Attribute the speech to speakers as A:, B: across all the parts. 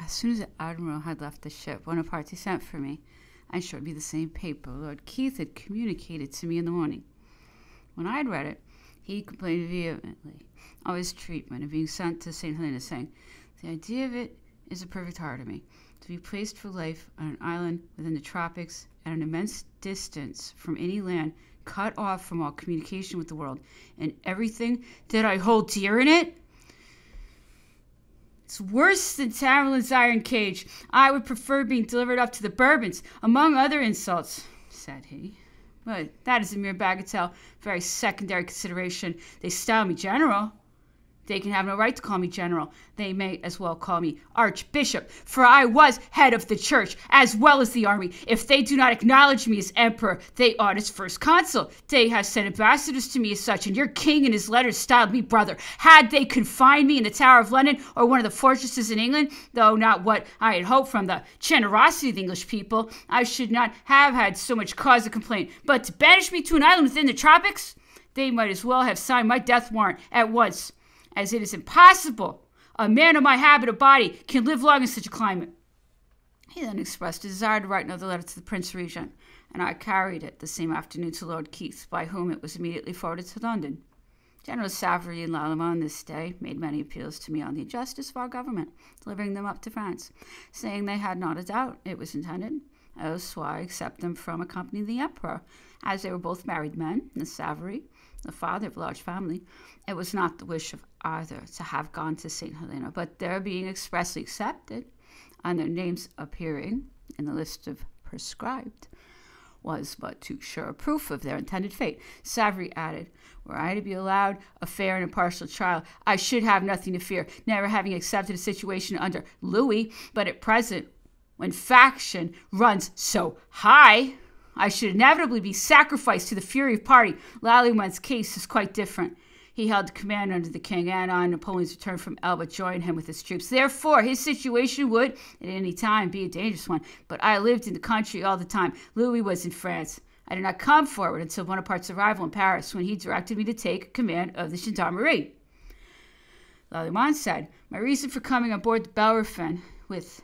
A: As soon as the admiral had left the ship, Bonaparte sent for me and showed me the same paper Lord Keith had communicated to me in the morning. When I had read it, he complained vehemently of his treatment of being sent to St. Helena, saying, "The idea of it is a perfect horror to me. To be placed for life on an island within the tropics at an immense distance from any land, cut off from all communication with the world, and everything that I hold dear in it. It's worse than Tamerlane's iron cage. I would prefer being delivered up to the Bourbons, among other insults," said he. "But that is a mere bagatelle, very secondary consideration. They style me general. They can have no right to call me general. They may as well call me archbishop, for I was head of the church as well as the army. If they do not acknowledge me as emperor, they ought as first consul. They have sent ambassadors to me as such, and your king in his letters styled me brother. Had they confined me in the Tower of London or one of the fortresses in England, though not what I had hoped from the generosity of the English people, I should not have had so much cause of complaint. But to banish me to an island within the tropics, they might as well have signed my death warrant at once, as it is impossible a man of my habit of body can live long in such a climate." He then expressed a desire to write another letter to the Prince Regent, and I carried it the same afternoon to Lord Keith, by whom it was immediately forwarded to London. General Savary and Lalemant this day made many appeals to me on the injustice of our government, delivering them up to France, saying they had not a doubt it was intended, else why accept them from accompanying the emperor, as they were both married men, and Savary, the father of a large family. It was not the wish of either to have gone to St. Helena, but their being expressly accepted, and their names appearing in the list of prescribed, was but too sure a proof of their intended fate. Savary added, "Were I to be allowed a fair and impartial trial, I should have nothing to fear, never having accepted a situation under Louis, but at present, when faction runs so high, I should inevitably be sacrificed to the fury of party. Lalemant's case is quite different. He held the command under the king, and on Napoleon's return from Elba joined him with his troops. Therefore, his situation would, at any time, be a dangerous one. But I lived in the country all the time. Louis was in France. I did not come forward until Bonaparte's arrival in Paris, when he directed me to take command of the gendarmerie." Lalemant said, "My reason for coming on board the Bellerophon with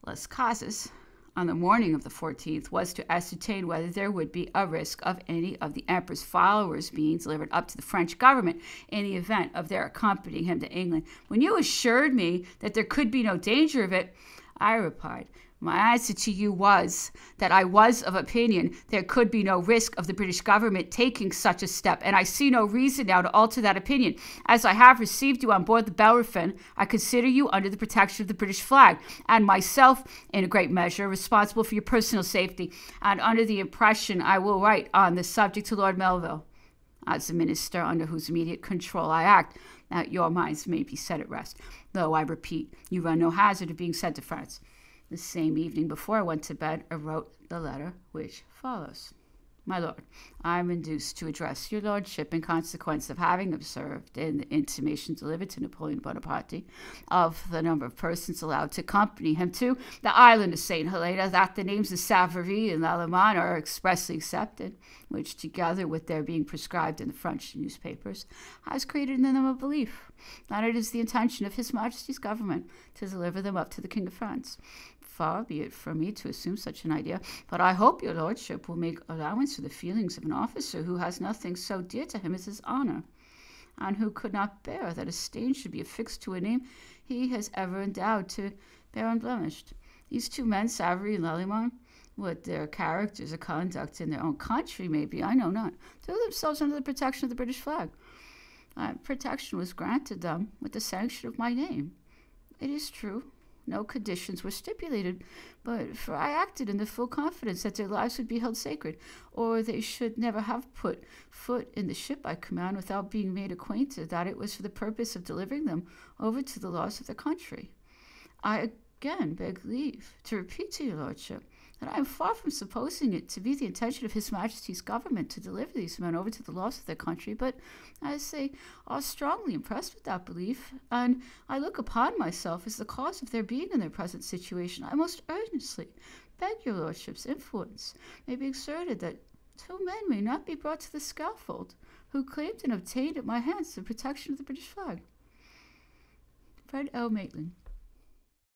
A: Las Casas on the morning of the 14th was to ascertain whether there would be a risk of any of the emperor's followers being delivered up to the French government in the event of their accompanying him to England. When you assured me that there could be no danger of it, I replied, my answer to you was that I was of opinion there could be no risk of the British government taking such a step, and I see no reason now to alter that opinion. As I have received you on board the Bellerophon, I consider you under the protection of the British flag, and myself, in a great measure, responsible for your personal safety, and under the impression I will write on this subject to Lord Melville, as the minister under whose immediate control I act, that your minds may be set at rest, though, I repeat, you run no hazard of being sent to France." The same evening, before I went to bed, I wrote the letter which follows. "My lord, I am induced to address your lordship in consequence of having observed in the intimation delivered to Napoleon Bonaparte of the number of persons allowed to accompany him to the island of St. Helena, that the names of Savary and Lalemant are expressly accepted, which, together with their being prescribed in the French newspapers, has created in them a belief that it is the intention of His Majesty's government to deliver them up to the King of France. Far be it from me to assume such an idea, but I hope your lordship will make allowance for the feelings of an officer who has nothing so dear to him as his honor, and who could not bear that a stain should be affixed to a name he has ever endowed to bear unblemished. These two men, Savary and Lalemant, what their characters or conduct in their own country may be, I know not, throw themselves under the protection of the British flag. Protection was granted them with the sanction of my name. It is true, no conditions were stipulated, but for I acted in the full confidence that their lives would be held sacred, or they should never have put foot in the ship I command without being made acquainted that it was for the purpose of delivering them over to the laws of their country. I again beg leave to repeat to your lordship that I am far from supposing it to be the intention of His Majesty's government to deliver these men over to the laws of their country, but as they are strongly impressed with that belief, and I look upon myself as the cause of their being in their present situation, I most earnestly beg your lordship's influence may be exerted that two men may not be brought to the scaffold who claimed and obtained at my hands the protection of the British flag. Fred L. Maitland.